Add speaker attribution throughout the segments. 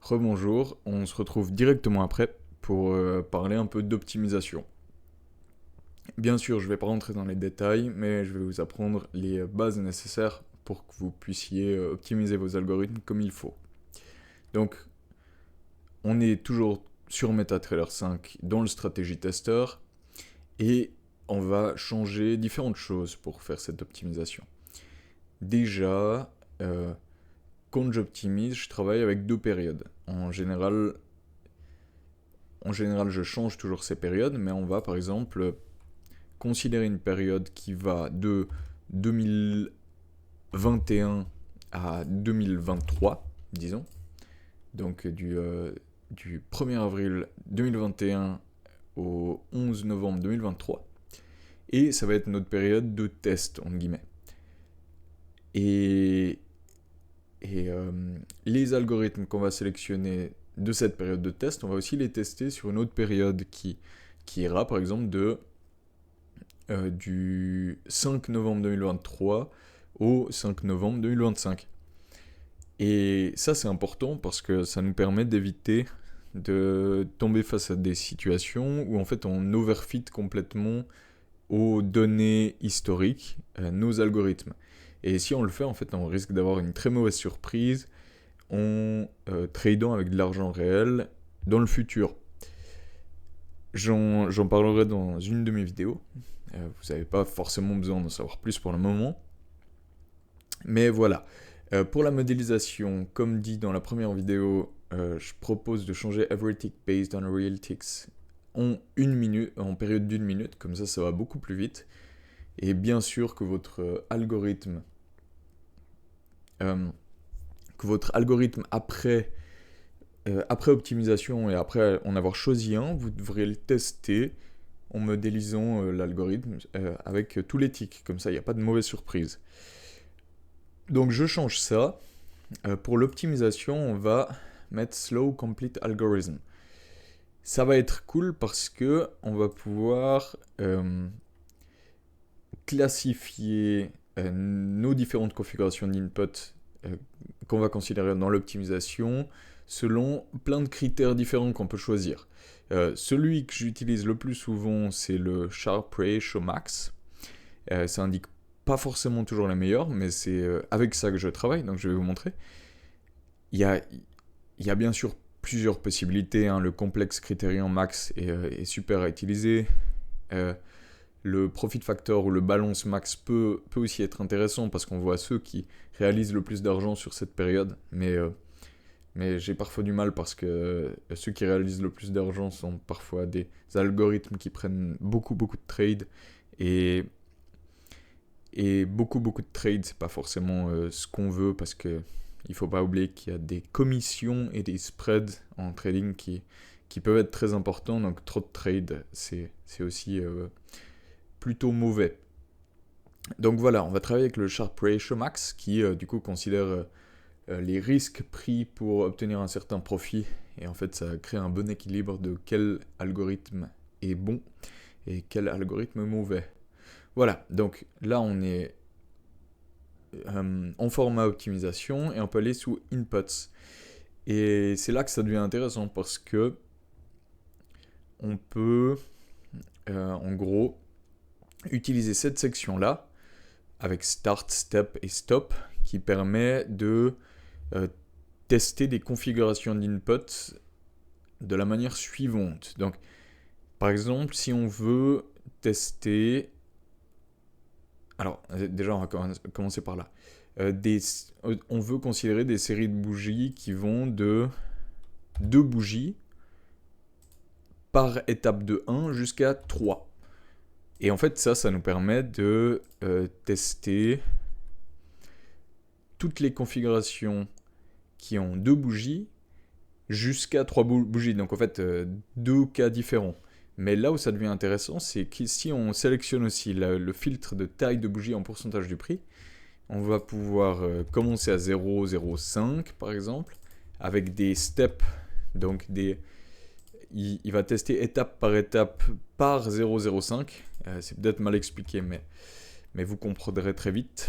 Speaker 1: Rebonjour, on se retrouve directement après pour parler un peu d'optimisation. Bien sûr, je ne vais pas rentrer dans les détails, mais je vais vous apprendre les bases nécessaires pour que vous puissiez optimiser vos algorithmes comme il faut. Donc, on est toujours sur MetaTrader 5 dans le Strategy Tester et on va changer différentes choses pour faire cette optimisation. Déjà, quand j'optimise, je travaille avec deux périodes. En général, je change toujours ces périodes, mais on va par exemple considérer une période qui va de 2021 à 2023, disons. Donc du 1er avril 2021 au 11 novembre 2023. Et ça va être notre période de test, entre guillemets. Et les algorithmes qu'on va sélectionner de cette période de test, on va aussi les tester sur une autre période qui ira par exemple du 5 novembre 2023 au 5 novembre 2025. Et ça c'est important parce que ça nous permet d'éviter de tomber face à des situations où en fait on overfit complètement aux données historiques nos algorithmes. Et si on le fait, en fait, on risque d'avoir une très mauvaise surprise en tradant avec de l'argent réel dans le futur. J'en parlerai dans une de mes vidéos. Vous n'avez pas forcément besoin d'en savoir plus pour le moment. Mais voilà. Pour la modélisation, comme dit dans la première vidéo, je propose de changer every tick based on real ticks en période d'une minute. Comme ça va beaucoup plus vite. Et bien sûr que votre algorithme après optimisation et après en avoir choisi un, vous devrez le tester en modélisant l'algorithme avec tous les ticks. Comme ça, il n'y a pas de mauvaise surprise. Donc je change ça. Pour l'optimisation, on va mettre Slow Complete Algorithm. Ça va être cool parce que on va pouvoir classifier nos différentes configurations d'input qu'on va considérer dans l'optimisation selon plein de critères différents qu'on peut choisir. Celui que j'utilise le plus souvent, c'est le Sharp Ratio Max. Ça indique pas forcément toujours les meilleurs, mais c'est avec ça que je travaille, donc je vais vous montrer. Il y a bien sûr plusieurs possibilités, hein. Le complexe Criterion Max est super à utiliser. Le profit factor ou le balance max peut aussi être intéressant parce qu'on voit ceux qui réalisent le plus d'argent sur cette période. Mais j'ai parfois du mal parce que ceux qui réalisent le plus d'argent sont parfois des algorithmes qui prennent beaucoup de trades. Et beaucoup de trades, c'est pas forcément ce qu'on veut parce que il faut pas oublier qu'il y a des commissions et des spreads en trading qui peuvent être très importants. Donc trop de trades, c'est aussi plutôt mauvais. Donc voilà, on va travailler avec le Sharp Ratio Max qui du coup considère les risques pris pour obtenir un certain profit, et en fait ça crée un bon équilibre de quel algorithme est bon et quel algorithme est mauvais. Voilà, donc là on est en format optimisation et on peut aller sous Inputs. Et c'est là que ça devient intéressant parce que on peut en gros utiliser cette section-là avec Start, Step et Stop qui permet de tester des configurations d'input de la manière suivante. Donc, par exemple, si on veut tester... Alors, déjà, on va commencer par là. On veut considérer des séries de bougies qui vont de 2 bougies par étape de 1 jusqu'à 3. Et en fait, ça nous permet de tester toutes les configurations qui ont 2 bougies jusqu'à 3 bougies. Donc en fait, 2 cas différents. Mais là où ça devient intéressant, c'est que si on sélectionne aussi le filtre de taille de bougie en pourcentage du prix, on va pouvoir commencer à 0,05 par exemple, avec des steps, donc il va tester étape par 0,05. C'est peut-être mal expliqué, mais vous comprendrez très vite.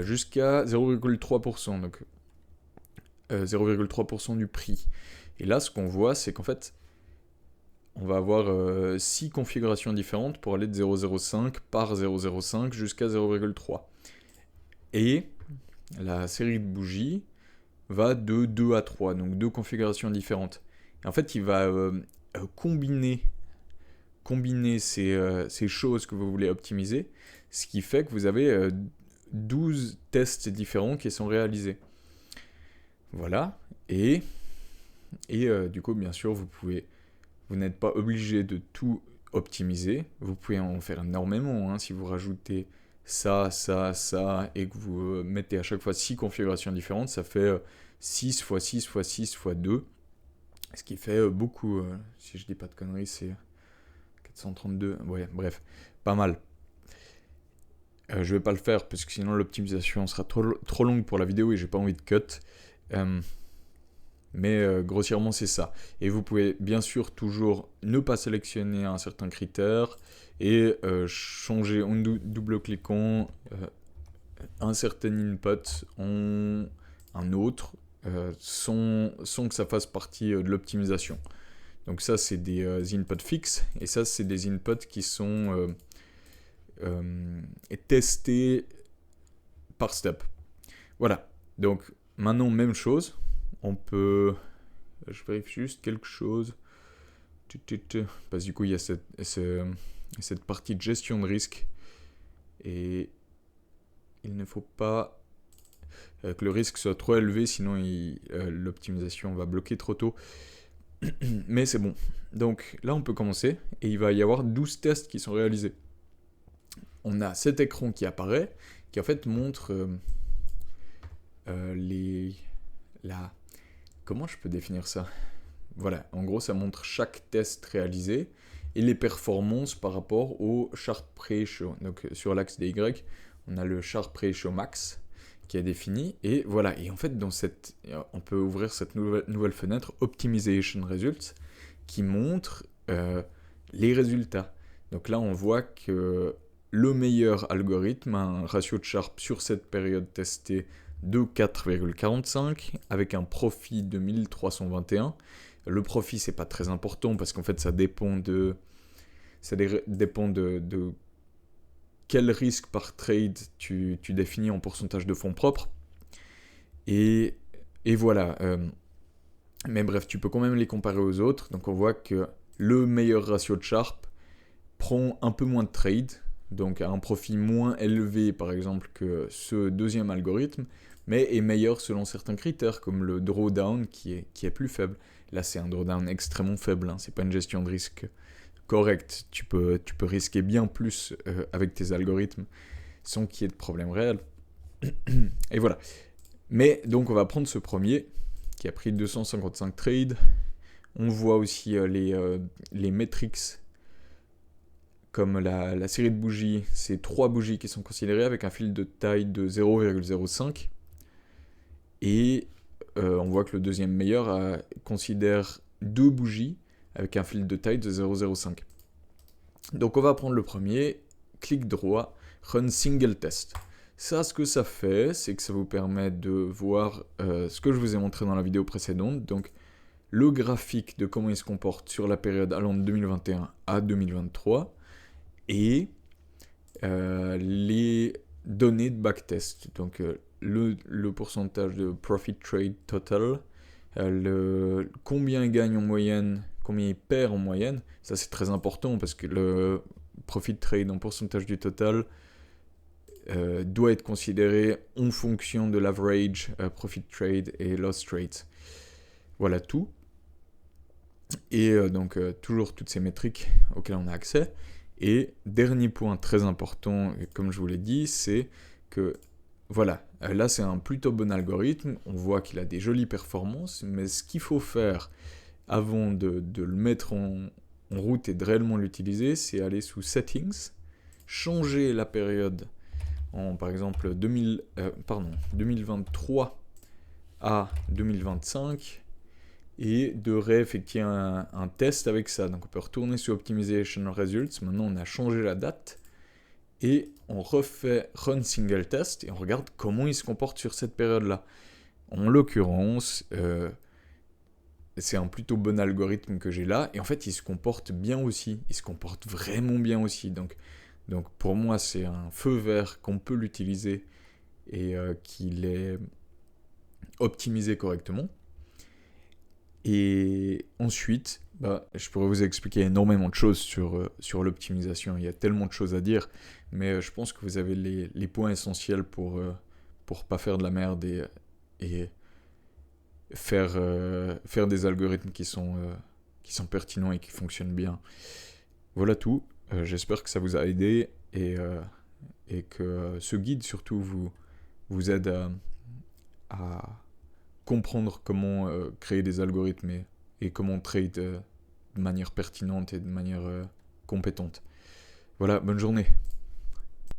Speaker 1: Jusqu'à 0,3%. Donc 0,3% du prix. Et là, ce qu'on voit, c'est qu'en fait, on va avoir 6 configurations différentes pour aller de 0,05 par 0,05 jusqu'à 0,3. Et la série de bougies va de 2 à 3, donc 2 configurations différentes. Et en fait, il va combiner ces choses que vous voulez optimiser, ce qui fait que vous avez 12 tests différents qui sont réalisés. Voilà, et du coup, bien sûr, vous n'êtes pas obligé de tout optimiser, vous pouvez en faire énormément, hein, si vous rajoutez ça, et que vous mettez à chaque fois 6 configurations différentes, ça fait 6 x 6 x 6 x 2, ce qui fait beaucoup, si je dis pas de conneries, c'est 432, ouais, bref, pas mal. Je vais pas le faire parce que sinon l'optimisation sera trop longue pour la vidéo et j'ai pas envie de cut. Mais grossièrement c'est ça. Et vous pouvez bien sûr toujours ne pas sélectionner un certain critère et changer en double-cliquant un certain input en un autre sans que ça fasse partie de l'optimisation. Donc ça c'est des inputs fixes et ça c'est des inputs qui sont testés par step. Voilà, donc maintenant même chose. On peut... Je vérifie juste quelque chose. Parce que du coup, il y a cette partie de gestion de risque. Et il ne faut pas que le risque soit trop élevé, sinon l'optimisation va bloquer trop tôt. Mais c'est bon. Donc là, on peut commencer. Et il va y avoir 12 tests qui sont réalisés. On a cet écran qui apparaît, qui en fait montre Comment je peux définir ça? Voilà, en gros, ça montre chaque test réalisé et les performances par rapport au Sharp Ratio. Donc, sur l'axe des Y, on a le Sharp Ratio Max qui est défini. Et voilà, et en fait, on peut ouvrir cette nouvelle fenêtre Optimization Results qui montre les résultats. Donc là, on voit que le meilleur algorithme a un ratio de Sharp sur cette période testée de 4,45 avec un profit de 1321. Le profit, c'est pas très important parce qu'en fait, ça dépend de quel risque par trade tu définis en pourcentage de fonds propres. Et voilà. Mais bref, tu peux quand même les comparer aux autres. Donc on voit que le meilleur ratio de Sharp prend un peu moins de trade, donc a un profit moins élevé par exemple que ce deuxième algorithme, mais est meilleur selon certains critères, comme le drawdown qui est plus faible. Là, c'est un drawdown extrêmement faible, hein. C'est pas une gestion de risque correcte. Tu peux risquer bien plus avec tes algorithmes sans qu'il y ait de problème réel. Et voilà. Mais donc, on va prendre ce premier qui a pris 255 trades. On voit aussi les metrics comme la série de bougies. C'est 3 bougies qui sont considérées avec un fil de taille de 0,05. Et on voit que le deuxième meilleur considère 2 bougies avec un fil de taille de 0,05. Donc on va prendre le premier, clic droit, Run Single Test. Ça, ce que ça fait, c'est que ça vous permet de voir ce que je vous ai montré dans la vidéo précédente. Donc le graphique de comment il se comporte sur la période allant de 2021 à 2023 et les données de backtest. Donc le pourcentage de profit trade total, combien il gagne en moyenne, combien il perd en moyenne. Ça, c'est très important parce que le profit trade en pourcentage du total doit être considéré en fonction de l'average profit trade et loss rate. Voilà tout. Et donc toujours toutes ces métriques auxquelles on a accès. Et dernier point très important, comme je vous l'ai dit, c'est que voilà, là c'est un plutôt bon algorithme, on voit qu'il a des jolies performances, mais ce qu'il faut faire avant de le mettre en route et de réellement l'utiliser, c'est aller sous Settings, changer la période en par exemple 2023 à 2025 et de réeffectuer un test avec ça. Donc on peut retourner sur Optimization Results, maintenant on a changé la date et on refait Run Single Test et on regarde comment il se comporte sur cette période-là. En l'occurrence, c'est un plutôt bon algorithme que j'ai là, et en fait il se comporte bien aussi, il se comporte vraiment bien aussi, donc pour moi c'est un feu vert qu'on peut l'utiliser et qu'il est optimisé correctement. Et ensuite, je pourrais vous expliquer énormément de choses sur l'optimisation. Il y a tellement de choses à dire, mais je pense que vous avez les points essentiels pour pas faire de la merde et faire des algorithmes qui sont pertinents et qui fonctionnent bien. Voilà tout. J'espère que ça vous a aidé et que ce guide surtout vous aide à comprendre comment créer des algorithmes et comment trade de manière pertinente et de manière compétente. Voilà, bonne journée.